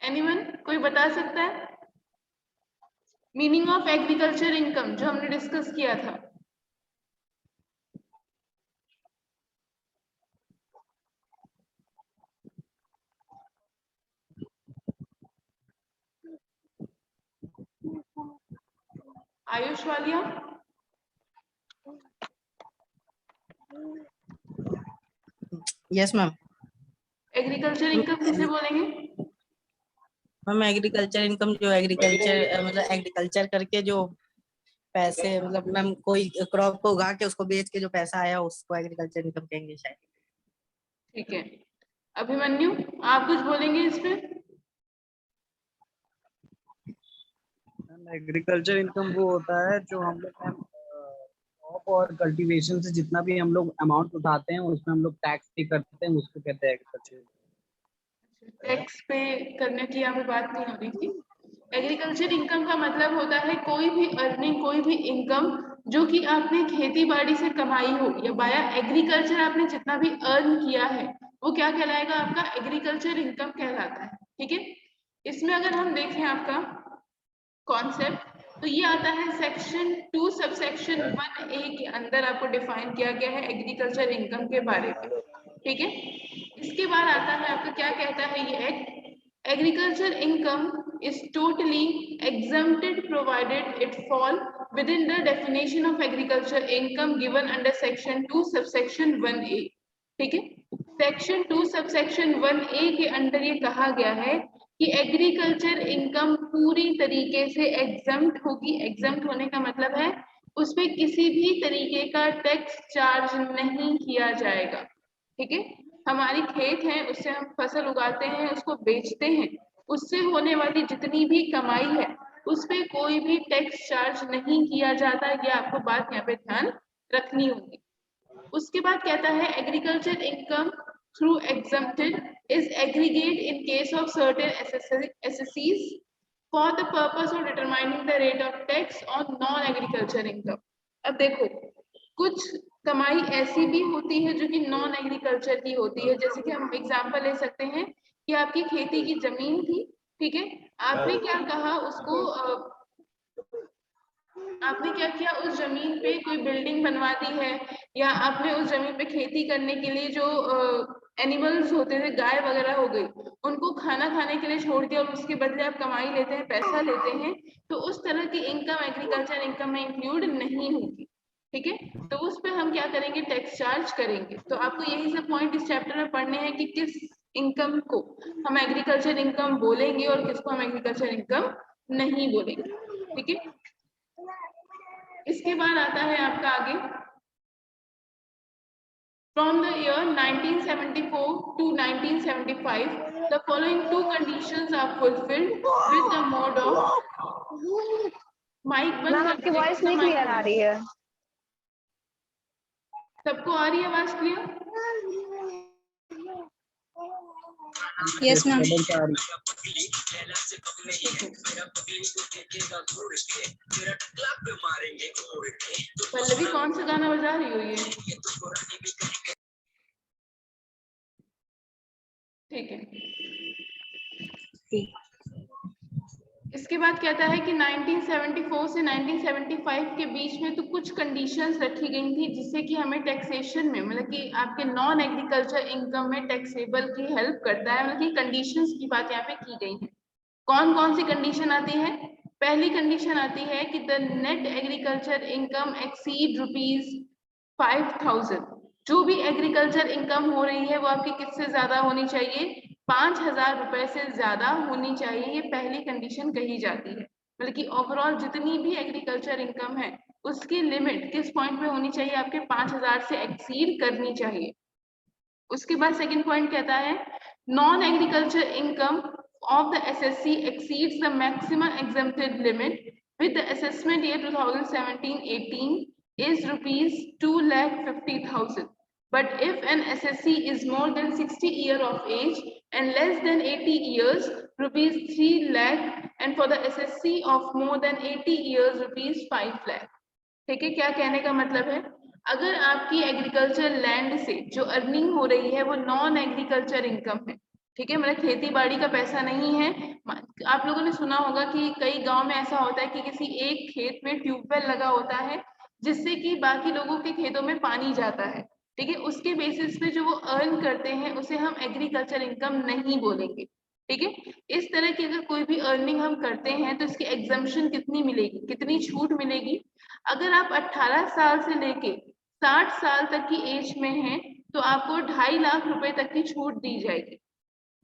Anyone, कोई बता सकता है मीनिंग ऑफ एग्रीकल्चर इनकम जो हमने डिस्कस किया था? Ayush Walia? Yes ma'am. Agriculture income किसे बोलेंगे? मैम एग्रीकल्चर इनकम जो एग्रीकल्चर मतलब एग्रीकल्चर करके जो पैसे मतलब मैम कोई क्रॉप को उगा के उसको बेच के जो पैसा आया उसको एग्रीकल्चर इनकम कहेंगे शायद। ठीक है, अभिमन्यु आप कुछ बोलेंगे इस पे? एग्रीकल्चर इनकम वो होता है जो हम लोग क्रॉप और कल्टीवेशन से जितना भी हम लोग अमाउंट उठाते हैं उसमें हम लोग टैक्स पे करते हैं, उसको कहते हैं एग्रीकल्चर। टैक्स पे करने की यहाँ पे बात नहीं हो रही थी। एग्रीकल्चर इनकम का मतलब होता है कोई भी अर्निंग, कोई भी इनकम जो कि आपने खेती बाड़ी से कमाई हो या बाया एग्रीकल्चर आपने जितना भी अर्न किया है वो क्या कहलाएगा? आपका एग्रीकल्चर इनकम कहलाता है। ठीक है, इसमें अगर हम देखें आपका कॉन्सेप्ट तो ये आता है सेक्शन 2 सबसेक्शन 1A के अंदर आपको डिफाइन किया गया है एग्रीकल्चर इनकम के बारे में। ठीक है, इसके बाद आता है आपका क्या कहता है ये act, agriculture income is totally exempted provided it fall within the definition of agriculture income given under section 2 subsection 1A। ठीक है, सेक्शन 2 सबसेक्शन 1A के अंदर ये कहा गया है कि एग्रीकल्चर इनकम पूरी तरीके से एग्जम्प्ट होगी। एग्जम्प्ट होने का मतलब है उस पे किसी भी तरीके का टैक्स चार्ज नहीं किया जाएगा। ठीक है, हमारी खेत है, उससे हम फसल उगाते हैं, उसको बेचते हैं, उससे होने वाली जितनी भी कमाई है उस पे कोई भी टैक्स चार्ज नहीं किया जाता। ये आपको बात यहाँ पे ध्यान रखनी होगी। उसके बाद कहता है agriculture income through exempted is aggregate in case of certain assessees for the purpose of determining the rate of tax on non agriculture income. अब देखो, कुछ कमाई ऐसी भी होती है जो कि नॉन एग्रीकल्चर की होती है, जैसे कि हम एग्जांपल ले सकते हैं कि आपकी खेती की जमीन थी। ठीक है, आपने क्या कहा उसको आपने क्या किया, उस जमीन पे कोई बिल्डिंग बनवा दी है, या आपने उस जमीन पे खेती करने के लिए जो एनिमल्स होते थे, गाय वगैरह हो गई, उनको खाना खाने के लिए छोड़ दिया और उसके बदले आप कमाई लेते हैं, पैसा लेते हैं, तो उस तरह की इनकम एग्रीकल्चर इनकम में इंक्लूड नहीं होगी। ठीक है, तो उस पर हम क्या करेंगे, टैक्स चार्ज करेंगे। तो आपको यही सब पॉइंट इस चैप्टर में पढ़ने हैं कि किस इनकम को हम एग्रीकल्चर इनकम बोलेंगे और किसको हम एग्रीकल्चर इनकम नहीं बोलेंगे। ठीक है, इसके बाद आता है आपका आगे, from the year 1974 to 1975 the following two conditions are fulfilled with the mode of mic बंद कर आपकी वॉइस नहीं क्लियर आ रही है। सबको आ रही है आवाज क्लियर? Yes ma'am. पल्लवी कौन सा गाना बजा रही हो ये? ठीक है, इसके बाद कहता है कि 1974 से 1975 के बीच में तो कुछ कंडीशंस रखी गई थी जिससे कि हमें टैक्सेशन में, मतलब कि आपके नॉन एग्रीकल्चर इनकम में टैक्सेबल की हेल्प करता है, मतलब कि कंडीशंस की बात यहाँ पे की गई है। कौन कौन सी कंडीशन आती है? पहली कंडीशन आती है कि the net agriculture income exceed ₹5000। जो भी एग्रीकल्चर इनकम हो रही है वो आपकी किससे ज्यादा होनी चाहिए? 5000 रुपए से ज्यादा होनी चाहिए। ये पहली कंडीशन कही जाती है, मतलब कि ओवरऑल जितनी भी एग्रीकल्चर इनकम है उसकी लिमिट किस पॉइंट पे होनी चाहिए? आपके 5000 से एक्सीड करनी चाहिए। उसके बाद सेकंड पॉइंट कहता है non agriculture income of the SSC exceeds the maximum exempted limit with the assessment year 2017-18 is ₹2,50,000. But if an SSC is more than 60 years of age and less than 80 years, ₹3 lakh, and for the SSC of more than 80 years, ₹5 lakh. ठीक है, क्या कहने का मतलब है? अगर आपकी agriculture land से जो अर्निंग हो रही है वो नॉन एग्रीकल्चर इनकम है, ठीक है, मतलब खेती बाड़ी का पैसा नहीं है। आप लोगों ने सुना होगा कि कई गांव में ऐसा होता है कि किसी एक खेत में ट्यूबवेल लगा होता है जिससे कि बाकी लोगों के खेतों में पानी जाता है। ठीक है, उसके बेसिस पे जो वो अर्न करते हैं उसे हम एग्रीकल्चर इनकम नहीं बोलेंगे। ठीक है, इस तरह की अगर कोई भी अर्निंग हम करते हैं तो इसकी एग्जम्पशन कितनी मिलेगी, कितनी छूट मिलेगी? अगर आप 18 साल से लेके 60 साल तक की एज में हैं तो आपको 2.5 लाख रुपए तक की छूट दी जाएगी।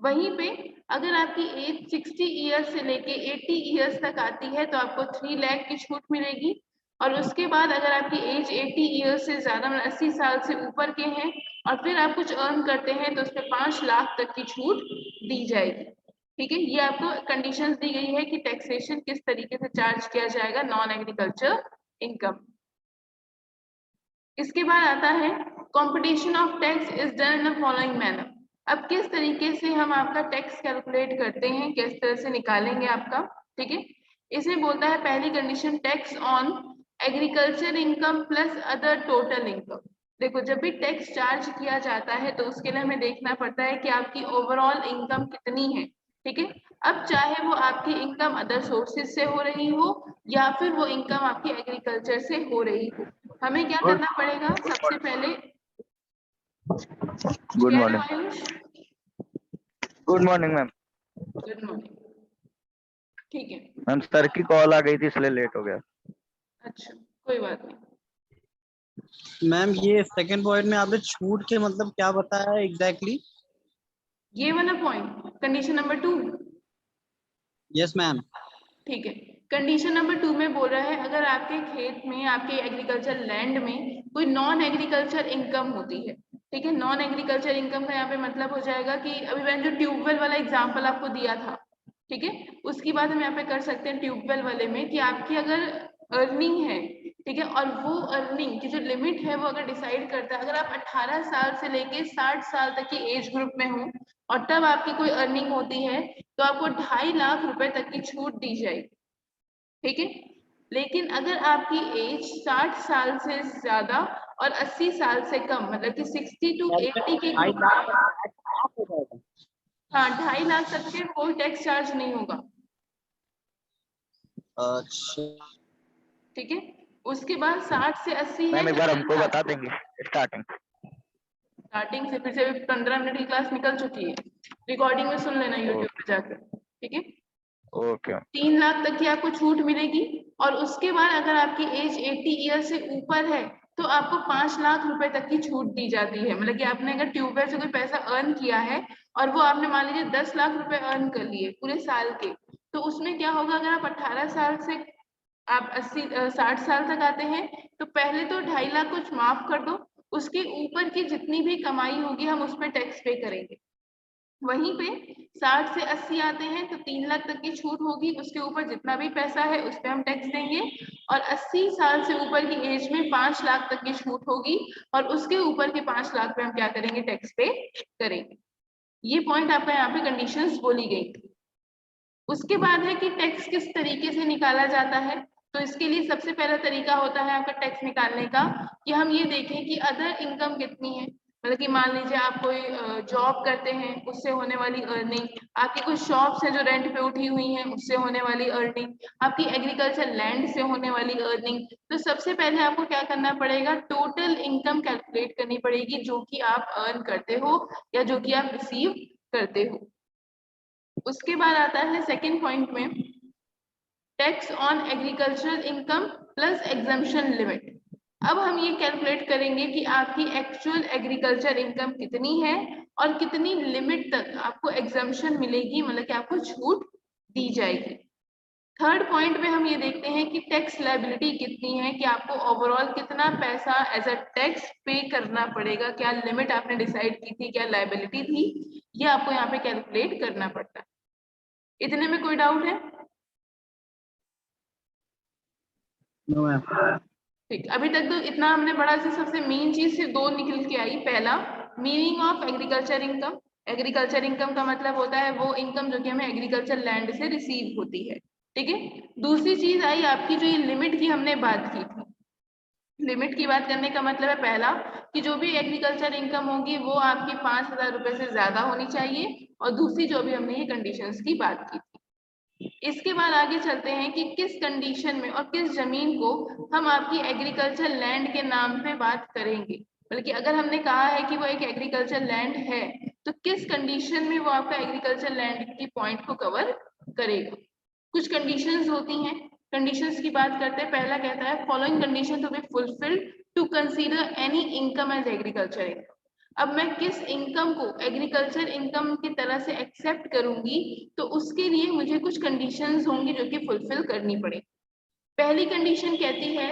वहीं पे अगर आपकी एज 60 ईयर्स से लेके 80 ईयर्स तक आती है तो आपको 3 लाख की छूट मिलेगी। और उसके बाद अगर आपकी एज 80 ईयर्स से ज्यादा, मतलब 80 साल से ऊपर के हैं और फिर आप कुछ अर्न करते हैं तो उसमें 5 लाख तक की छूट दी जाएगी। ठीक है, ये आपको कंडीशंस दी गई है कि टैक्सेशन किस तरीके से चार्ज किया जाएगा नॉन एग्रीकल्चर इनकम। इसके बाद आता है competition of tax is done in the following manner. अब किस तरीके से हम आपका टैक्स कैलकुलेट करते हैं, किस तरह से निकालेंगे आपका। ठीक है, इसमें बोलता है पहली condition, tax on agriculture income plus other total income. देखो, जब भी टैक्स चार्ज किया जाता है तो उसके लिए हमें देखना पड़ता है कि आपकी ओवरऑल इनकम कितनी है। ठीक है, अब चाहे वो आपकी इनकम अदर सोर्सेज से हो रही हो या फिर वो इनकम आपकी एग्रीकल्चर से हो रही हो, हमें क्या करना पड़ेगा? सबसे पहले good morning. Ayush, good morning ma'am. Good morning. ठीक है मैम, सर की कॉल आ गई थी इसलिए लेट हो गया। अच्छा, कोई बात नहीं। मैम ये सेकंड पॉइंट में आपने छूट के मतलब क्या बताया है एग्जैक्टली? ये वाला point condition number 2। Yes ma'am. ठीक है, कंडीशन नंबर 2 में बोल रहा है अगर आपके खेत में, आपके एग्रीकल्चर लैंड में कोई नॉन एग्रीकल्चर इनकम होती है। ठीक है, नॉन एग्रीकल्चर इनकम का यहाँ पे मतलब हो जाएगा कि अभी मैंने जो ट्यूबवेल वाला एग्जांपल आपको दिया था, ठीक है, उसकी बात हम यहाँ पे कर सकते हैं ट्यूबवेल वाले में कि आपकी अगर अर्निंग है, ठीक है, और वो अर्निंग की जो लिमिट है वो अगर डिसाइड करता है, अगर आप 18 साल से लेके 60 साल तक की एज ग्रुप में हो और तब आपकी कोई अर्निंग होती है तो आपको 2.5 लाख रुपए तक की छूट दी जाएगी। ठीक है, लेकिन अगर आपकी एज 60 साल से ज्यादा और 80 साल से कम, मतलब कि 60 to 80 के ग्रुप में, हाँ, 2.5 लाख तक के कोई टैक्स चार्ज नहीं होगा। अच्छा ठीक है, उसके बाद 60 से 80 है मैम एक तो बार 10 हमको लाख। बता देंगे स्टार्टिंग। स्टार्टिंग से फिर से 15 मिनट की क्लास निकल चुकी है, रिकॉर्डिंग में सुन लेना यूट्यूब पे जाकर। ठीक है, ओके। 3 लाख तक की आपको छूट मिलेगी। और उसके बाद अगर आपकी एज 80 ईयर से ऊपर है तो आपको 5 लाख रुपए तक की छूट दी जाती है। मतलब कि आपने अगर ट्यूबवेल से कोई पैसा अर्न किया है और वो आपने मान लीजिए 10 लाख रुपए अर्न कर लिए पूरे साल के, तो उसमें क्या होगा, अगर आप 18 साल से आप 60 साल तक आते हैं तो पहले तो 2.5 लाख कुछ माफ कर दो, उसके ऊपर की जितनी भी कमाई होगी हम उस पर टैक्स पे करेंगे। वहीं पे 60 से 80 आते हैं तो 3 लाख तक की छूट होगी, उसके ऊपर जितना भी पैसा है उस पर हम टैक्स देंगे। और 80 साल से ऊपर की एज में 5 लाख तक की छूट होगी और उसके ऊपर के 5 लाख पे हम क्या करेंगे? टैक्स पे करेंगे। ये पॉइंट आपका यहाँ पे कंडीशंस बोली गई थी। उसके बाद है कि टैक्स किस तरीके से निकाला जाता है। तो इसके लिए सबसे पहला तरीका होता है आपका टैक्स निकालने का कि हम ये देखें कि अदर इनकम कितनी है। मतलब कि मान लीजिए आप कोई जॉब करते हैं, उससे होने वाली अर्निंग, आपकी कुछ शॉप्स है जो रेंट पे उठी हुई हैं, उससे होने वाली अर्निंग, आपकी एग्रीकल्चर लैंड से होने वाली अर्निंग। तो सबसे पहले आपको क्या करना पड़ेगा? टोटल इनकम कैलकुलेट करनी पड़ेगी जो कि आप अर्न करते हो या जो कि आप रिसीव करते हो। उसके बाद आता है सेकंड पॉइंट में, tax on agricultural income plus exemption limit. अब हम ये कैलकुलेट करेंगे कि आपकी एक्चुअल एग्रीकल्चर इनकम कितनी है और कितनी लिमिट तक आपको एग्जम्पशन मिलेगी, मतलब कि आपको छूट दी जाएगी। थर्ड पॉइंट में हम ये देखते हैं कि टैक्स लायबिलिटी कितनी है, कि आपको ओवरऑल कितना पैसा एज अ टैक्स पे करना पड़ेगा, क्या लिमिट आपने डिसाइड की थी, क्या लायबिलिटी थी, ये आपको यहाँ पे कैलकुलेट करना पड़ता है। इतने में कोई डाउट है? No ma'am. ठीक, अभी तक तो इतना हमने पढ़ा सी। सबसे मेन चीज से 2 निकल के आई। पहला, meaning of agriculture income. Agriculture income का मतलब होता है वो इनकम जो कि हमें एग्रीकल्चर लैंड से रिसीव होती है। ठीक है, दूसरी चीज आई आपकी जो ये लिमिट की हमने बात की थी। लिमिट की बात करने का मतलब है, पहला कि जो भी एग्रीकल्चर इनकम होगी वो आपकी 5,000 रुपए से ज्यादा होनी चाहिए, और दूसरी जो भी हमने ये कंडीशंस की बात की थी। इसके बाद आगे चलते हैं कि किस कंडीशन में और किस जमीन को हम आपकी एग्रीकल्चर लैंड के नाम पे बात करेंगे, बल्कि अगर हमने कहा है कि वो एक एग्रीकल्चर लैंड है तो किस कंडीशन में वो आपका एग्रीकल्चर लैंड की पॉइंट को कवर करेगा। कुछ कंडीशंस होती हैं, कंडीशंस की बात करते हैं। पहला कहता है following condition to be fulfilled to consider any income as agriculture income. अब मैं किस इनकम को एग्रीकल्चर इनकम की तरह से एक्सेप्ट करूंगी, तो उसके लिए मुझे कुछ कंडीशंस होंगी जो कि फुलफिल करनी पड़े। पहली कंडीशन कहती है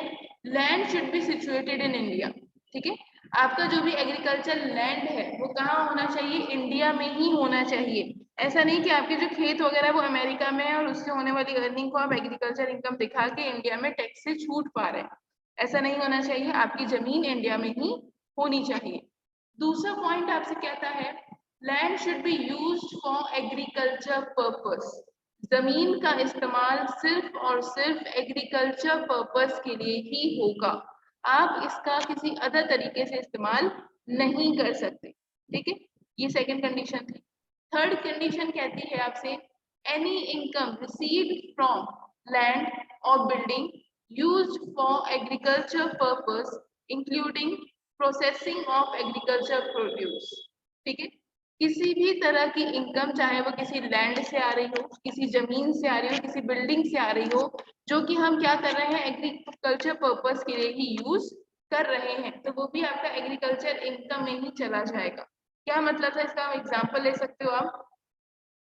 land should be situated in India. ठीक है, आपका जो भी एग्रीकल्चर लैंड है वो कहाँ होना चाहिए, इंडिया में ही होना चाहिए। ऐसा नहीं कि आपके जो खेत वगैरह वो अमेरिका में है और उससे होने वाली अर्निंग को आप एग्रीकल्चर इनकम दिखा के इंडिया में टैक्स से छूट पा रहे हैं, ऐसा नहीं होना चाहिए। आपकी जमीन इंडिया में ही होनी चाहिए। दूसरा पॉइंट आपसे कहता है land should be used for agriculture purpose. जमीन का इस्तेमाल सिर्फ और सिर्फ एग्रीकल्चर पर्पस के लिए ही होगा, आप इसका किसी अदर तरीके से इस्तेमाल नहीं कर सकते। ठीक है, ये सेकंड कंडीशन थी। थर्ड कंडीशन कहती है आपसे any income received from land और building used for agriculture purpose including processing of agriculture produce. ठीक है, किसी भी तरह की इनकम, चाहे वो किसी लैंड से आ रही हो, किसी जमीन से आ रही हो, किसी बिल्डिंग से आ रही हो, जो कि हम क्या कर रहे हैं एग्रीकल्चर पर्पस के लिए ही यूज कर रहे हैं, तो वो भी आपका एग्रीकल्चर इनकम में ही चला जाएगा। क्या मतलब है इसका एग्जांपल ले सकते हो आप।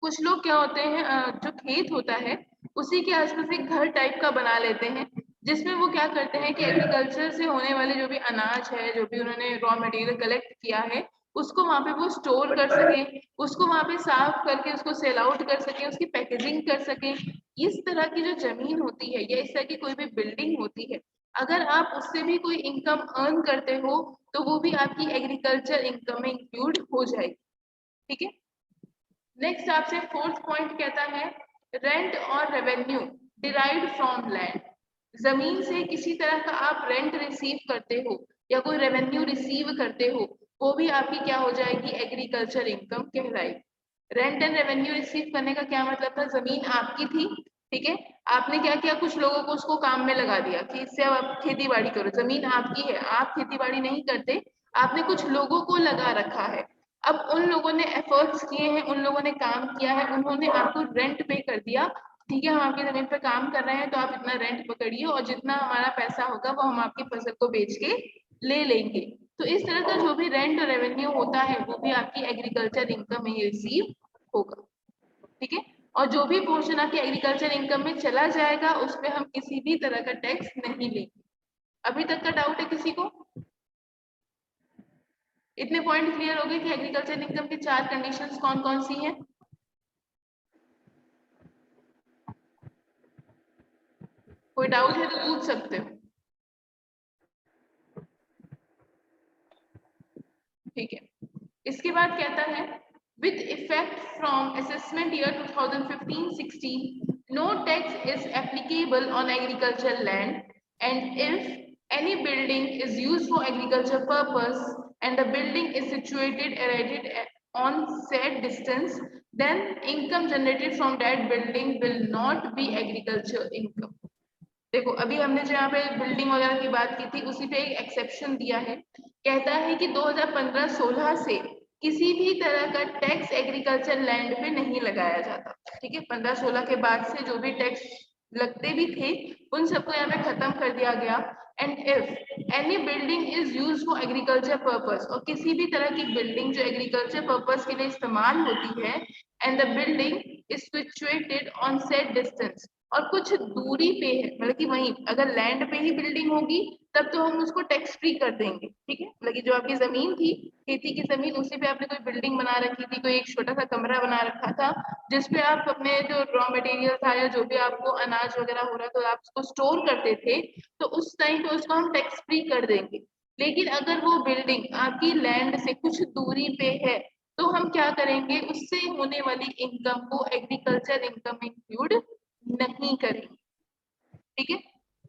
कुछ लोग क्या होते हैं जो खेत होता है उसी के आसपास एक घर टाइप का बना लेते हैं, जिसमें वो क्या करते हैं कि एग्रीकल्चर से होने वाले जो भी अनाज है, जो भी उन्होंने रॉ मटेरियल कलेक्ट किया है, उसको वहां पे वो स्टोर कर सके, उसको वहां पे साफ करके उसको सेल आउट कर सके, उसकी पैकेजिंग कर सके। इस तरह की जो जमीन होती है या इस तरह की कोई भी बिल्डिंग होती है, अगर आप उससे भी कोई इनकम अर्न करते हो तो वो भी आपकी एग्रीकल्चर इनकम में इंक्लूड हो जाएगी। ठीक है, नेक्स्ट आपसे फोर्थ पॉइंट कहता है रेंट और रेवेन्यू डिराइव्ड फ्रॉम लैंड। जमीन से किसी तरह का आप रेंट रिसीव करते हो या कोई रेवेन्यू रिसीव करते हो, वो भी आपकी क्या हो जाएगी, एग्रीकल्चर इनकम कहलाएगी। रेंट एंड रेवेन्यू रिसीव करने का क्या मतलब था, जमीन आपकी थी, ठीक है, आपने क्या किया, कुछ लोगों को उसको काम में लगा दिया कि इससे अब आप खेती बाड़ी करो। जमीन आपकी है, आप खेती बाड़ी नहीं करते, आपने कुछ लोगों को लगा रखा है। अब उन लोगों ने एफर्ट्स किए हैं, उन लोगों ने काम किया है, उन्होंने आपको रेंट पे कर दिया। ठीक है, हम आपकी जमीन पे काम कर रहे हैं तो आप इतना रेंट पकड़िए और जितना हमारा पैसा होगा वो हम आपकी फसल को बेच के ले लेंगे। तो इस तरह का जो भी रेंट और रेवेन्यू होता है वो भी आपकी एग्रीकल्चर इनकम में रिसीव होगा। ठीक है, और जो भी पोर्शन आपके एग्रीकल्चर इनकम में चला जाएगा उस पर हम किसी भी तरह का टैक्स नहीं लेंगे। अभी तक का डाउट है किसी को? इतने पॉइंट क्लियर हो गए कि एग्रीकल्चर इनकम की 4 कंडीशंस कौन कौन सी हैं? कोई डाउट है तो पूछ सकते हो। ठीक है, इसके बाद कहता है with effect from assessment year 2015-16 no tax is applicable on agricultural land, and if any building is used for agriculture purpose and the building is situated erected on said distance, then income generated from that building will not be agriculture income. देखो, अभी हमने जो यहाँ पे building वगैरह की बात की थी उसी पे एक एक्सेप्शन दिया है। कहता है कि 2015-16 से किसी भी तरह का टैक्स एग्रीकल्चर लैंड पे नहीं लगाया जाता। ठीक है, 15-16 के बाद से जो भी टैक्स लगते भी थे उन सबको यहाँ पे खत्म कर दिया गया। And if any building is use for agriculture purpose, और किसी भी तरह की बिल्डिंग जो एग्रीकल्चर पर्पस के लिए इस्तेमाल होती है, and the building is situated on set distance, और कुछ दूरी पे है, मतलब कि वहीं अगर लैंड पे ही बिल्डिंग होगी तब तो हम उसको टैक्स फ्री कर देंगे। ठीक है, मतलब जो आपकी जमीन थी, खेती की जमीन, उसी पे आपने कोई बिल्डिंग बना रखी थी, कोई एक छोटा सा कमरा बना रखा था जिसपे आप अपने जो रॉ मटेरियल था या जो भी आपको अनाज वगैरह हो रहा था आप उसको स्टोर करते थे, तो उस टाइम पे उसको हम टैक्स फ्री कर देंगे। लेकिन अगर वो बिल्डिंग आपकी लैंड से कुछ दूरी पे है तो हम क्या करेंगे, उससे होने वाली इनकम को एग्रीकल्चर इनकम इंक्लूड नहीं करेंगे। ठीक है,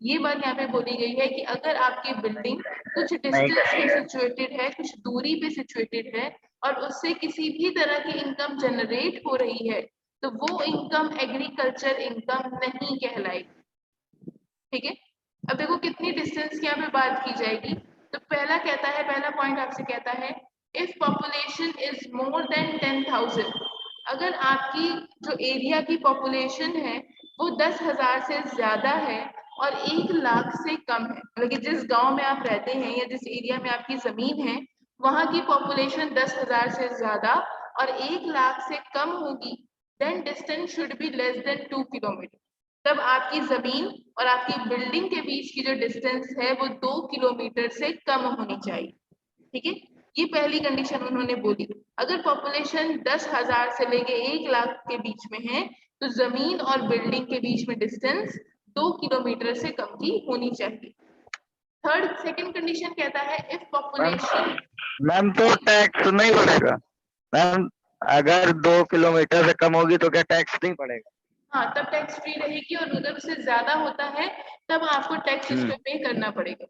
ये बात यहाँ पे बोली गई है कि अगर आपकी बिल्डिंग कुछ डिस्टेंस पे सिचुएटेड है, कुछ दूरी पे सिचुएटेड है और उससे किसी भी तरह की इनकम जनरेट हो रही है, तो वो इनकम एग्रीकल्चर इनकम नहीं कहलाएगी। ठीक है, अब देखो कितनी डिस्टेंस की यहाँ पे बात की जाएगी। तो पहला कहता है, पहला पॉइंट आपसे कहता है if population is more than 10,000, अगर आपकी जो एरिया की पॉपुलेशन है वो 10,000 से ज्यादा है और 1 लाख से कम है, मतलब कि जिस गांव में आप रहते हैं या जिस एरिया में आपकी जमीन है वहां की पॉपुलेशन 10,000 से ज्यादा और 1 लाख से कम होगी, then distance should be less than 2 kilometre. तब आपकी जमीन और आपकी बिल्डिंग के बीच की जो डिस्टेंस है वो 2 किलोमीटर से कम होनी चाहिए। ठीक है, ये पहली कंडीशन उन्होंने बोली। अगर पॉपुलेशन 10,000 से लेके 1 लाख के बीच में है तो जमीन और बिल्डिंग के बीच में डिस्टेंस 2 किलोमीटर से कम की होनी चाहिए। सेकंड कंडीशन कहता है इफ पॉपुलेशन, मैम तो टैक्स नहीं पड़ेगा मैम, अगर 2 किलोमीटर से कम होगी तो क्या टैक्स नहीं पड़ेगा? हाँ तब टैक्स फ्री रहेगी, और अगर उससे ज्यादा होता है तब आपको टैक्स उस पे पे करना पड़ेगा।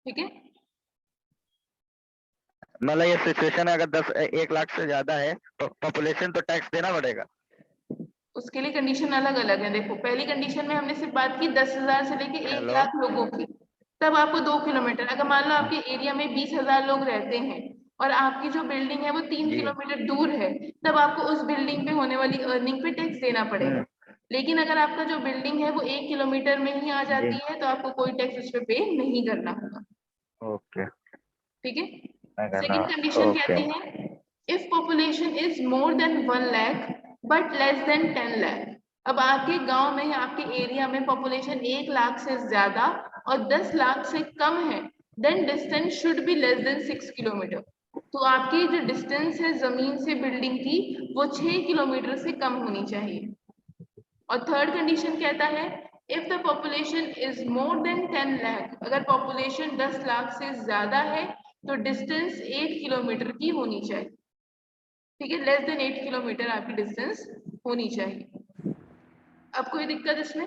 ठीक है, मतलब ये सिचुएशन है अगर 1 लाख से ज्यादा है तो पॉपुलेशन तो टैक्स देना पड़ेगा। उसके लिए कंडीशन अलग अलग है। देखो पहली कंडीशन में हमने सिर्फ बात की 10,000 से लेके 1 हेलो। लाख लोगों की, तब आपको 2 किलोमीटर, अगर मान लो आपके एरिया में 20,000 लोग रहते हैं और आपकी जो बिल्डिंग है वो 3 जी। किलोमीटर दूर है, तब आपको उस बिल्डिंग पे होने वाली अर्निंग पे टैक्स देना पड़ेगा। लेकिन अगर आपका जो बिल्डिंग है वो 1 किलोमीटर में ही आ जाती है तो आपको कोई टैक्स उस पे नहीं करना होगा। ओके, ठीक है, मैं करना। सेकंड कंडीशन ओके कहती है if population is more than 1 lakh but less than 10 lakh. अब आपके गांव में, आपके एरिया में पॉपुलेशन 1 लाख से ज्यादा और 10 लाख से कम है, then distance should be less than 6 kilometre. तो आपकी जो डिस्टेंस है जमीन से बिल्डिंग की वो 6 किलोमीटर से कम होनी चाहिए। और थर्ड कंडीशन कहता है if the population is more than 10 lakh, अगर पॉपुलेशन 10 लाख से ज्यादा है तो डिस्टेंस 8 किलोमीटर की होनी चाहिए। ठीक है, लेस देन 8 किलोमीटर आपकी डिस्टेंस होनी चाहिए। अब कोई दिक्कत इसमें,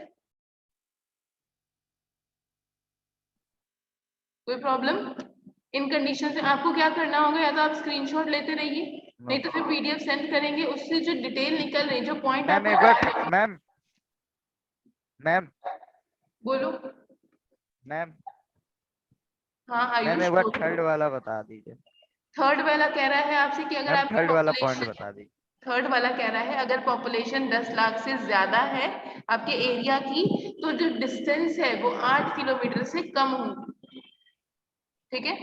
कोई प्रॉब्लम? इन कंडीशन से आपको क्या करना होगा, या तो आप स्क्रीनशॉट लेते रहिए, नहीं तो फिर पीडीएफ सेंड करेंगे, उससे जो डिटेल निकल रही, जो पॉइंट मैम एक बार मैम बोलो। मैम हाँ मैम आयुष एक बार बोलो। थर्ड वाला बता दीजिए। थर्ड वाला कह रहा है आपसे कि अगर मैम आपकी थर्ड वाला पॉइंट पॉपुलेशन, बता दीजिए। थर्ड वाला कह रहा है अगर पॉपुलेशन 10 लाख से ज्यादा है आपके एरिया की तो जो डिस्टेंस है वो 8 किलोमीटर से कम होगी। ठीक है,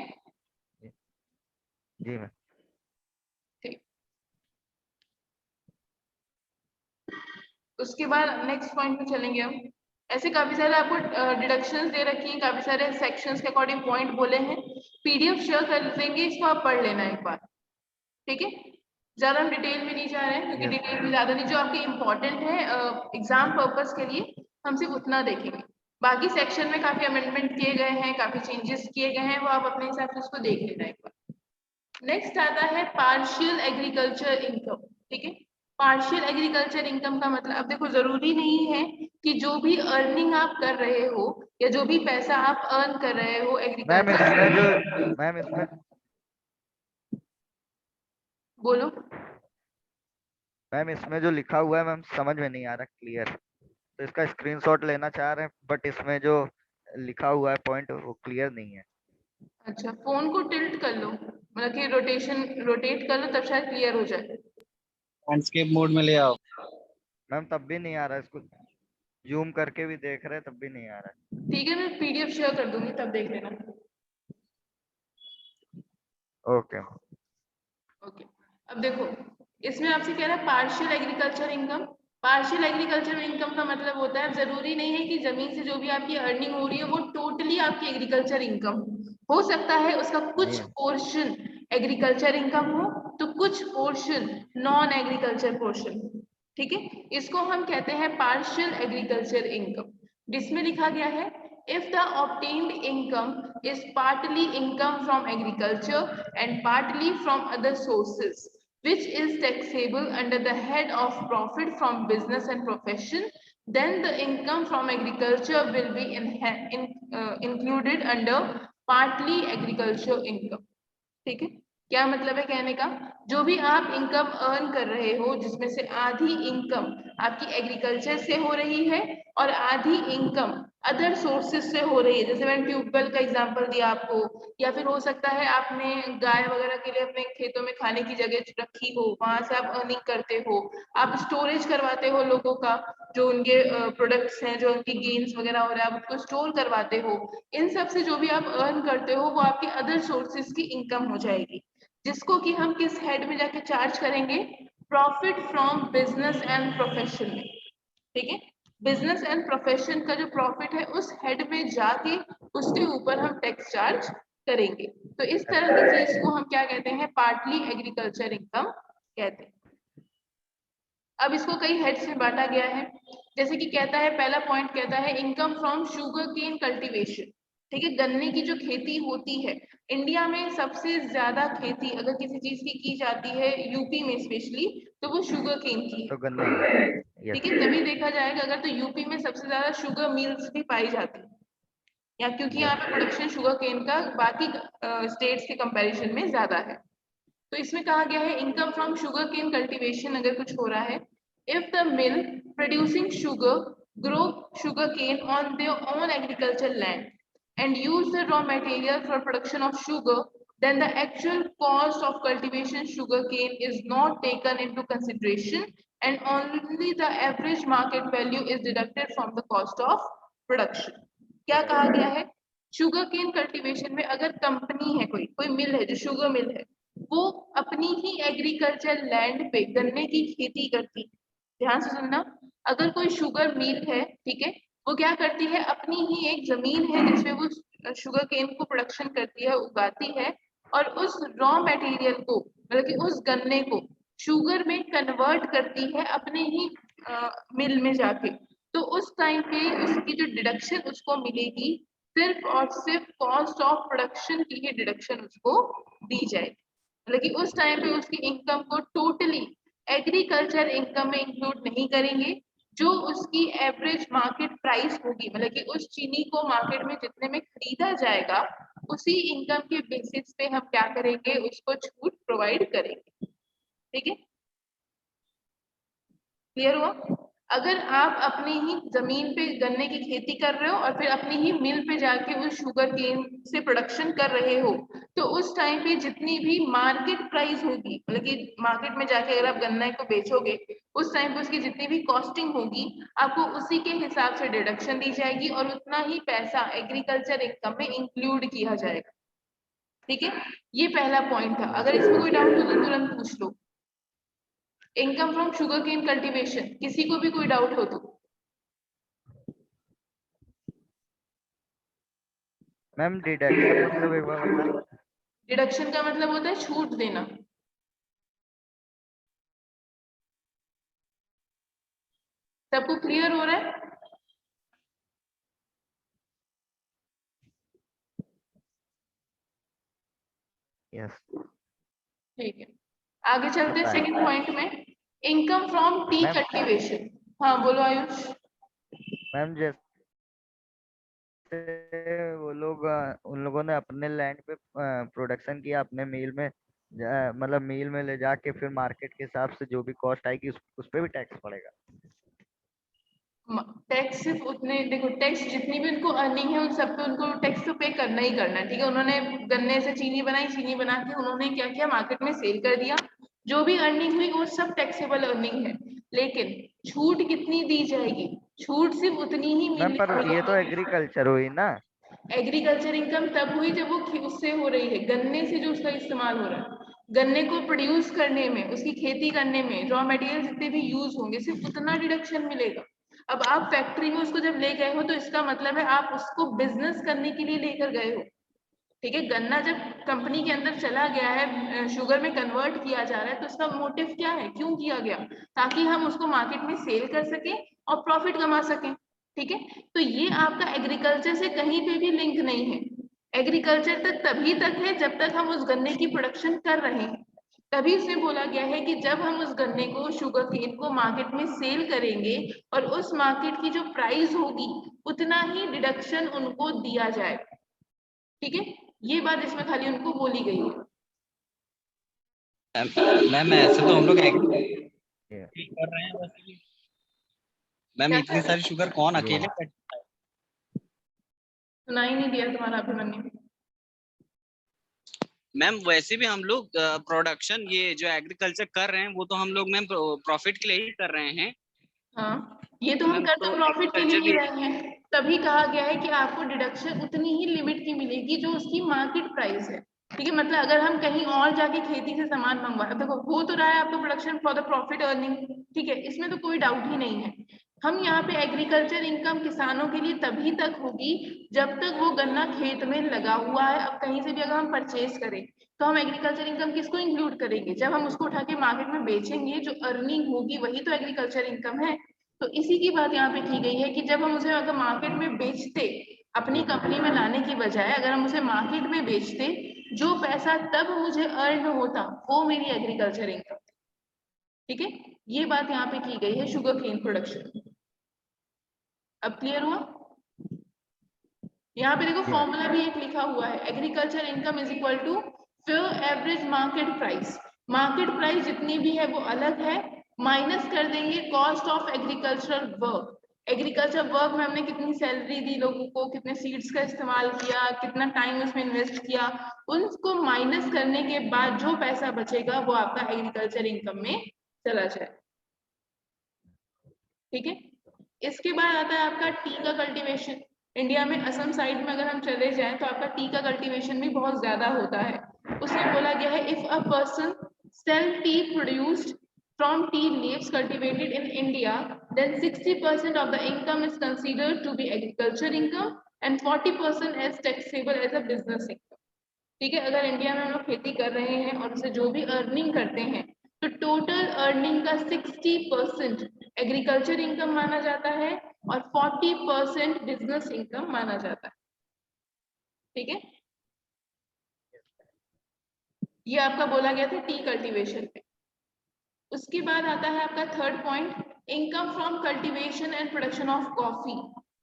जी मैम। ठीक। उसके बाद नेक्स्ट पॉइंट पे चलेंगे हम। ऐसे काफी सारे आपको डिडक्शंस दे रखी हैं, काफी सारे सेक्शंस के अकॉर्डिंग पॉइंट बोले हैं, पीडीएफ शेयर कर देंगे, इसको आप पढ़ लेना एक बार। ठीक है, ज्यादा हम डिटेल में नहीं जा रहे हैं क्योंकि Yes, डिटेल में ज्यादा नहीं, जो आपके इम्पोर्टेंट है एग्जाम पर्पस के लिए हम सिर्फ उतना देखेंगे। बाकी सेक्शन में काफी अमेंडमेंट किए गए हैं, काफी चेंजेस किए गए हैं, वो आप अपने हिसाब से उसको देख लेना एक बार। नेक्स्ट आता है पार्शियल एग्रीकल्चर इनकम। ठीक है, पार्शियल एग्रीकल्चर इनकम का मतलब, अब देखो जरूरी नहीं है कि जो भी अर्निंग आप कर रहे हो या जो भी पैसा आप अर्न कर रहे हो मैम एग्रीकल्चर, इसमें बोलो। मैम इसमें जो लिखा हुआ है मैम समझ में नहीं आ रहा क्लियर, तो इसका स्क्रीनशॉट लेना चाह रहे हैं बट इसमें जो लिखा हुआ है पॉइंट वो क्लियर नहीं है। अच्छा, फोन को टिल्ट कर लो, मतलब कि रोटेट कर लो, तब शायद क्लियर हो जाए। लैंडस्केप मोड में ले आओ। मैम तब भी नहीं आ रहा, इसको जूम करके भी देख रहे हैं तब भी नहीं आ रहा है। ठीक है, मैं पीडीएफ शेयर कर दूंगी, तब देख लेना। ओके ओके, अब देखो इसमें आपसे कह रहा है partial agriculture income. Partial agriculture income का मतलब होता है, जरूरी नहीं है कि जमीन से जो भी आपकी अर्निंग हो रही है वो टोटली आपकी एग्रीकल्चर इनकम हो सकता है, उसका कुछ पोर्शन एग्रीकल्चर इनकम हो तो कुछ पोर्शन नॉन एग्रीकल्चर पोर्शन। ठीक है, इसको हम कहते हैं पार्शियल एग्रीकल्चर इनकम, जिसमें लिखा गया है if the obtained income is partly income from agriculture and partly from other sources which is taxable under the head of profit from business and profession, then the income from agriculture will be included under partly agriculture income. ठीक है, क्या मतलब है कहने का, जो भी आप इनकम अर्न कर रहे हो जिसमें से आधी इनकम आपकी एग्रीकल्चर से हो रही है और आधी इनकम अदर सोर्सेज से हो रही है, जैसे मैंने ट्यूबवेल का एग्जांपल दिया आपको, या फिर हो सकता है आपने गाय वगैरह के लिए अपने खेतों में खाने की जगह रखी हो, वहां से आप अर्निंग करते हो, आप स्टोरेज करवाते हो लोगों का, जो उनके प्रोडक्ट्स हैं, जो उनकी गेन्स वगैरह हो रहा है, आप उसको स्टोर करवाते हो, इन सब से जो भी आप अर्न करते हो वो आपके अदर सोर्सेज की इनकम हो जाएगी, जिसको कि हम किस हेड में जाके चार्ज करेंगे, profit from business and profession में। ठीक है, बिजनेस एंड प्रोफेशन का जो प्रॉफिट है उस हेड में जाके उसके ऊपर हम टैक्स चार्ज करेंगे। तो इस तरह की चीज को हम क्या कहते हैं, पार्टली एग्रीकल्चर इनकम कहते हैं। अब इसको कई हेड्स में बांटा गया है, जैसे कि कहता है, पहला पॉइंट कहता है income from sugar cane cultivation. ठीक है, गन्ने की जो खेती होती है, इंडिया में सबसे ज्यादा खेती अगर किसी चीज की जाती है यूपी में स्पेशली, तो वो शुगर केन की है। तो गन्ने की, ठीक yes, है, तभी देखा जाएगा अगर, तो यूपी में सबसे ज्यादा शुगर मिल्स भी पाई जाती है, या क्योंकि यहाँ पे प्रोडक्शन शुगर केन का बाकी स्टेट्स के कंपैरिजन में ज्यादा है। तो इसमें कहा गया है income from sugar cane cultivation अगर कुछ हो रहा है, if the mill producing sugar grow sugarcane on their own agriculture land and use the raw material for production of sugar, then the actual cost of cultivation sugarcane is not taken into consideration and only the average market value is deducted from the cost of production. क्या कहा गया है, sugar cane cultivation में अगर company है, कोई मिल है जो शुगर मिल है, वो अपनी ही एग्रीकल्चर लैंड पे गन्ने की खेती करती है। ध्यान से सुनना, अगर कोई शुगर मिल है, ठीक है, वो क्या करती है, अपनी ही एक जमीन है जिसमें वो शुगर केन को प्रोडक्शन करती है, उगाती है, और उस रॉ मटेरियल को, मतलब कि उस गन्ने को शुगर में कन्वर्ट करती है अपने ही मिल में जाके। तो उस टाइम पे उसकी जो डिडक्शन उसको मिलेगी, सिर्फ और सिर्फ कॉस्ट ऑफ प्रोडक्शन की ही डिडक्शन उसको दी जाएगी, मतलब कि उस टाइम पे उसकी इनकम को टोटली एग्रीकल्चर इनकम में इंक्लूड नहीं करेंगे। जो उसकी एवरेज मार्केट प्राइस होगी, मतलब कि उस चीनी को मार्केट में जितने में खरीदा जाएगा, उसी इनकम के बेसिस पे हम क्या करेंगे, उसको छूट प्रोवाइड करेंगे। ठीक है, क्लियर हुआ? अगर आप अपनी ही जमीन पे गन्ने की खेती कर रहे हो और फिर अपनी ही मिल पे जाके उस शुगर केन से प्रोडक्शन कर रहे हो, तो उस टाइम पे जितनी भी मार्केट प्राइस होगी, मतलब कि मार्केट में जाके अगर आप गन्ने को बेचोगे, उस टाइम पे उसकी जितनी भी कॉस्टिंग होगी, आपको उसी के हिसाब से डिडक्शन दी जाएगी और उतना ही पैसा एग्रीकल्चर इनकम में इंक्लूड किया जाएगा। ठीक है, ये पहला पॉइंट था। अगर इसमें कोई डाउट हो तो तुरंत पूछ लो। Income from sugar cane cultivation, किसी को भी कोई डाउट हो तो। मैम डिडक्शन मतलब एक बार बताएं। डिडक्शन का मतलब होता है छूट देना। सबको क्लियर हो रहा है? यस, ठीक है, आगे चलते हैं बताएं। सेकंड पॉइंट में, income from T ma'am cultivation. हाँ बोलो आयुष। मैम जैसे वो लोग उन लोगों ने अपने लैंड पे प्रोडक्शन किया, अपने मील में मतलब मील में ले जाके फिर मार्केट के हिसाब से जो भी कॉस्ट आएगी उस पे भी टैक्स पड़ेगा। टैक्स सिर्फ उतने, देखो टैक्स जितनी भी उनको अर्निंग है उन सब पे उनको टैक्स तो पे करना ही करना है। ठीक है, उन्होंने गन्ने से चीनी बनाई, चीनी बना के उन्होंने क्या किया, मार्केट में सेल कर दिया, जो भी अर्निंग हुई वो सब टैक्सेबल अर्निंग है। लेकिन छूट कितनी दी जाएगी, छूट सिर्फ उतनी ही मैम पर ये तो मिलेगी। एग्रीकल्चर हुई ना। एग्रीकल्चर इनकम तब हुई जब वो उससे हो रही है, गन्ने से जो उसका इस्तेमाल हो रहा है, गन्ने को प्रोड्यूस करने में, उसकी खेती करने में रॉ मटेरियल जितने भी यूज होंगे, सिर्फ उतना डिडक्शन मिलेगा। अब आप फैक्ट्री में उसको जब ले गए हो तो इसका मतलब है आप उसको बिजनेस करने के लिए लेकर गए हो। ठीक है, गन्ना जब कंपनी के अंदर चला गया है, शुगर में कन्वर्ट किया जा रहा है, तो उसका मोटिव क्या है, क्यों किया गया, ताकि हम उसको मार्केट में सेल कर सकें और प्रॉफिट कमा सकें। ठीक है, तो ये आपका एग्रीकल्चर से कहीं पे भी लिंक नहीं है। एग्रीकल्चर तक तभी तक है जब तक हम उस गन्ने की प्रोडक्शन कर रहे हैं। तभी इसमें बोला गया है कि जब हम उस गन्ने को, शुगर केन को मार्केट में सेल करेंगे और उस मार्केट की जो प्राइस होगी उतना ही डिडक्शन उनको दिया जाए। ठीक है, ये बात इसमें खाली उनको बोली गई है। मैम ऐसे तो हम लोग Yeah. कर रहे हैं वैसे भी। मैम क्या इतनी सारी शुगर कौन अकेले कट सुनाई नहीं दिया तुम्हारा अभिमन्यु। मैम वैसे भी हम लोग प्रोडक्शन ये जो एग्रीकल्चर कर रहे हैं वो तो हम लोग मैम प्रॉफिट के लिए ही कर रहे हैं। हाँ, ये तो हम मैम कर तो तो प्रॉफिट के लिए ही agriculture रहे हैं, तभी कहा गया है कि आपको डिडक्शन उतनी ही लिमिट की मिलेगी जो उसकी मार्केट प्राइस है। ठीक है, मतलब अगर हम कहीं और जाके खेती से सामान मंगवा, देखो हो तो रहा है आपका production for the profit earning, ठीक है, इसमें तो कोई डाउट ही नहीं है। हम यहाँ पे एग्रीकल्चर इनकम किसानों के लिए तभी तक होगी जब तक वो गन्ना खेत में लगा हुआ है। अब कहीं से भी अगर हम परचेज करें तो हम एग्रीकल्चर इनकम किसको इंक्लूड करेंगे? जब हम उसको उठा के मार्केट में बेचेंगे, जो अर्निंग होगी वही तो एग्रीकल्चर इनकम है। तो इसी की बात यहाँ पे की गई है कि जब हम उसे अगर मार्केट में बेचते, अपनी कंपनी में लाने की बजाय अगर हम उसे मार्केट में बेचते, जो पैसा तब मुझे अर्न होता वो मेरी एग्रीकल्चर इनकम। ठीक है, ये बात यहाँ पे की गई है शुगर केन प्रोडक्शन। अब क्लियर हुआ? यहाँ पे देखो Yeah. फॉर्मूला भी एक लिखा हुआ है, agriculture income is equal to fair average market price. Market price जितनी भी है वो अलग है, माइनस कर देंगे cost of agricultural work. Agriculture work में हमने कितनी सैलरी दी लोगों को, कितने सीड्स का इस्तेमाल किया, कितना टाइम उसमें इन्वेस्ट किया, उनको माइनस करने के बाद जो पैसा बचेगा वो आपका एग्रीकल्चर इनकम में चला जाए। ठीक है, इसके बाद आता है आपका टी का कल्टीवेशन। इंडिया में असम साइड में अगर हम चले जाएं तो आपका टी का कल्टीवेशन भी बहुत ज्यादा होता है। उसमें बोला गया है if a person sell tea produced from tea leaves cultivated in India, then 60% of the income is considered to be agriculture income and 40% as taxable as a business income. ठीक है, अगर इंडिया में हम लोग खेती कर रहे हैं और उससे जो भी अर्निंग करते हैं तो टोटल अर्निंग का 60% एग्रीकल्चर इनकम माना जाता है और 40% बिजनेस इनकम माना जाता है। ठीक है, ये आपका बोला गया था टी कल्टीवेशन पे। उसके बाद आता है आपका third point, income from cultivation and production of coffee.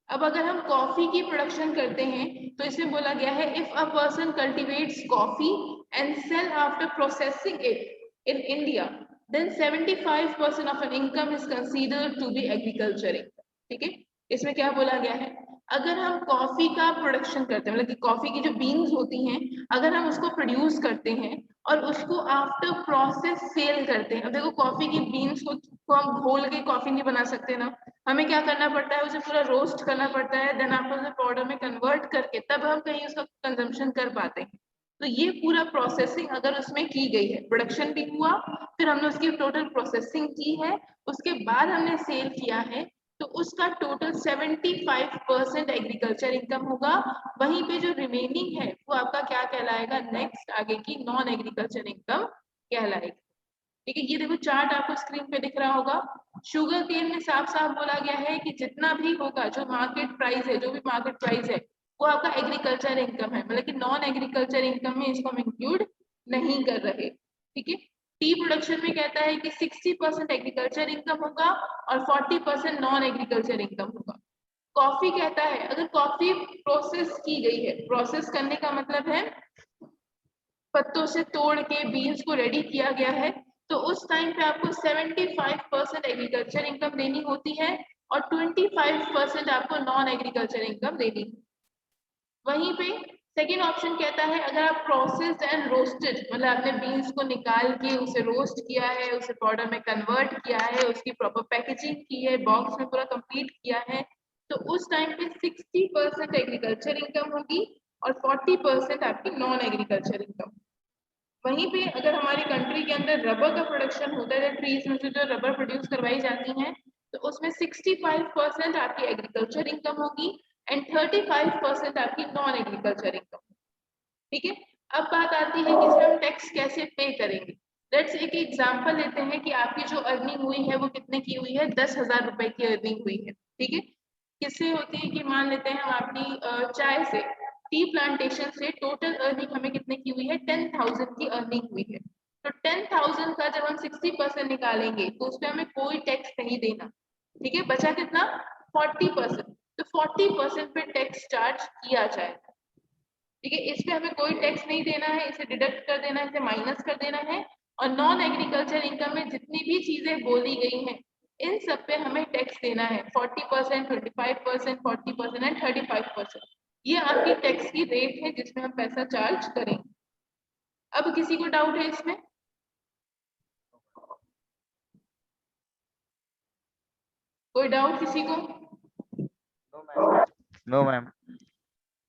अब अगर हम कॉफी की प्रोडक्शन करते हैं तो इसमें बोला गया है if a person cultivates coffee and sell after processing it in India, then 75% of an income is considered to be agriculture income. ठीक है, इसमें क्या बोला गया है, अगर हम कॉफी का प्रोडक्शन करते हैं, मतलब कि कॉफी की जो बीन्स होती हैं अगर हम उसको प्रोड्यूस करते हैं और उसको आफ्टर प्रोसेस सेल करते हैं। अब देखो कॉफी की बीन्स को हम घोल के कॉफी नहीं बना सकते ना, हमें क्या करना पड़ता है, उसे पूरा रोस्ट करना पड़ता है, देन आपको उसे पाउडर में कन्वर्ट करके तब हम कहीं उसका कंजम्पशन कर पाते हैं। तो ये पूरा प्रोसेसिंग अगर उसमें की गई है, प्रोडक्शन भी हुआ, फिर हमने उसकी टोटल प्रोसेसिंग की है, उसके बाद हमने सेल किया है, तो उसका टोटल 75% एग्रीकल्चर इनकम होगा। वहीं पे जो रिमेनिंग है वो आपका क्या कहलाएगा, नेक्स्ट आगे की नॉन एग्रीकल्चर इनकम कहलाएगी। ठीक है, ये देखो चार्ट आपको स्क्रीन पे दिख रहा होगा। शुगर केन में साफ साफ बोला गया है कि जितना भी होगा, जो मार्केट प्राइस है, जो भी मार्केट प्राइस है वो आपका एग्रीकल्चर इनकम है, मतलब कि नॉन एग्रीकल्चर इनकम में इसको हम इंक्लूड नहीं कर रहे। ठीक है, टी प्रोडक्शन में कहता है कि 60% एग्रीकल्चर इनकम होगा और 40% नॉन एग्रीकल्चर इनकम होगा। कॉफी कहता है अगर कॉफी प्रोसेस की गई है, प्रोसेस करने का मतलब है पत्तों से तोड़ के बीन्स को रेडी किया गया है, तो उस टाइम पे आपको 75% एग्रीकल्चर इनकम देनी होती है और 25% आपको नॉन एग्रीकल्चर इनकम देनी है। वहीं पे सेकेंड ऑप्शन कहता है अगर आप प्रोसेस्ड एंड रोस्टेड, मतलब आपने बीन्स को निकाल के उसे रोस्ट किया है, उसे पाउडर में कन्वर्ट किया है, उसकी प्रॉपर पैकेजिंग की है, बॉक्स में पूरा कंप्लीट किया है, तो उस टाइम पे 60% एग्रीकल्चर इनकम होगी और 40% आपकी नॉन एग्रीकल्चर इनकम। वहीं पे अगर हमारी कंट्री के अंदर रबर का प्रोडक्शन होता है, ट्रीज में से जो रबर प्रोड्यूस करवाई जाती हैं, तो उसमें 65% आपकी एग्रीकल्चर इनकम होगी एंड 35% आपकी नॉन एग्रीकल्चर इनकम। ठीक है, अब बात आती है कि इसमें हम टैक्स कैसे पे करेंगे। लेट्स एक एग्जांपल लेते हैं कि आपकी जो अर्निंग हुई है वो कितने की हुई है, 10,000 रुपए की अर्निंग हुई है। ठीक है, किससे होती है कि मान लेते हैं हम अपनी चाय से, टी प्लांटेशन से टोटल अर्निंग हमें कितने की हुई है, 10,000 की अर्निंग हुई है। तो 10,000 का जब हम 60% निकालेंगे तो उसपे हमें कोई टैक्स नहीं देना, ठीक है। बचा कितना? 40%। तो 40% पे टैक्स चार्ज किया जाएगा, ठीक है। इस पे हमें कोई टैक्स नहीं देना है, इसे डिडक्ट कर देना है, इसे माइनस कर देना है। और नॉन एग्रीकल्चर इनकम में जितनी भी चीजें बोली गई हैं इन सब पे हमें टैक्स देना है, 40%, 25%, 40% एंड 35%। ये आपकी टैक्स की रेट है जिसमें हम पैसा चार्ज करेंगे। अब किसी को डाउट है इसमें? कोई डाउट किसी को? No ma'am.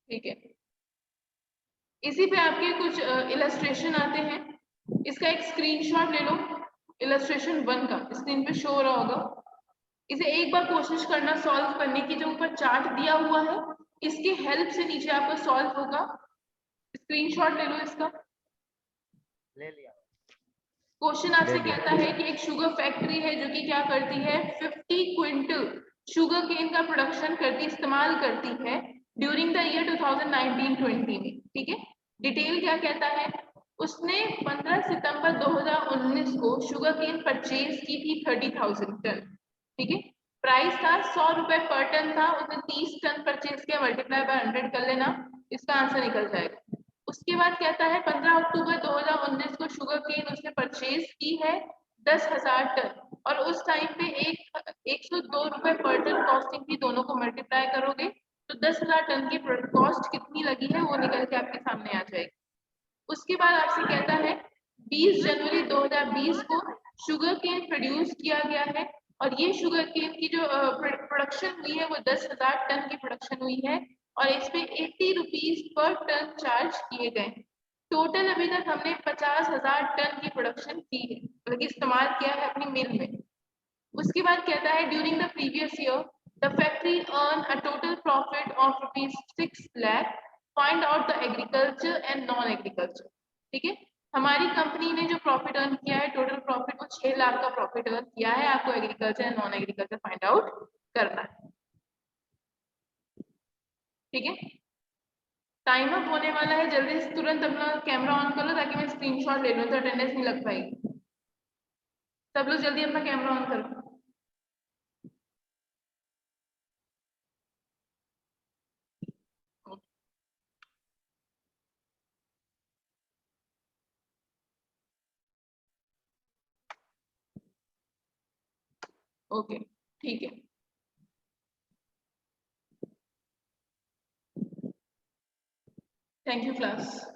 ठीक है, इसी पे आपके कुछ इलस्ट्रेशन आते हैं, इसका एक स्क्रीनशॉट ले लो। इलस्ट्रेशन 1 का स्क्रीन पे शो हो रहा होगा। इसे एक बार कोशिश करना सॉल्व करने की, जो ऊपर चार्ट दिया हुआ है इसकी हेल्प से नीचे आपका सॉल्व होगा। स्क्रीनशॉट ले लो इसका। ले लिया। क्वेश्चन आपसे कहता है कि एक शुगर फैक्ट्री है जो कि क्या करती है, 50 क्विंटल शुगर केन का प्रोडक्शन करती, इस्तेमाल करती है ड्यूरिंग द ईयर 2019-20 में, ठीक है। डिटेल क्या कहता है, उसने 15 सितंबर 2019 को शुगर केन परचेज की थी 30,000 टन, ठीक है। प्राइस था 100 रुपए पर टन था, उसने 30 टन परचेज किया, मल्टीप्लाई बाय 100 कर लेना, इसका आंसर निकल जाएगा। उसके बाद कहता है 15 अक्टूबर 2019 को शुगर केन उसने परचेज की है 10,000 टन, और उस टाइम पे 102 रुपए पर टन कॉस्टिंग थी, दोनों को मल्टीप्लाई करोगे तो 10,000 टन की कॉस्ट कितनी लगी है वो निकल के आपके सामने आ जाएगी। उसके बाद आपसे कहता है 20 जनवरी 2020 को शुगर केन प्रोड्यूस किया गया है, और ये शुगर केन की जो प्रोडक्शन हुई है वो 10,000 टन की प्रोडक्शन हुई है, और इस पे 80 रुपीज पर टन चार्ज किए गए। टोटल अभी तक हमने 50,000 टन की प्रोडक्शन की है, मतलब इस्तेमाल किया है अपनी मिल में। उसके बाद कहता है during the previous year the factory earn a total profit of ₹6 lakh, find out the agriculture and non agriculture, ठीक है। हमारी कंपनी ने जो प्रॉफिट अर्न किया है, टोटल प्रॉफिट वो 6 लाख का प्रॉफिट अर्न किया है। आपको agriculture and non agriculture find out करना है, ठीक है। टाइम अप होने वाला है, जल्दी से तुरंत अपना कैमरा ऑन कर लो ताकि मैं स्क्रीनशॉट ले लूं, तो अटेंडेंस नहीं लग पाएगी। सब लोग जल्दी अपना कैमरा ऑन करो। ओके, ठीक है। Thank you class.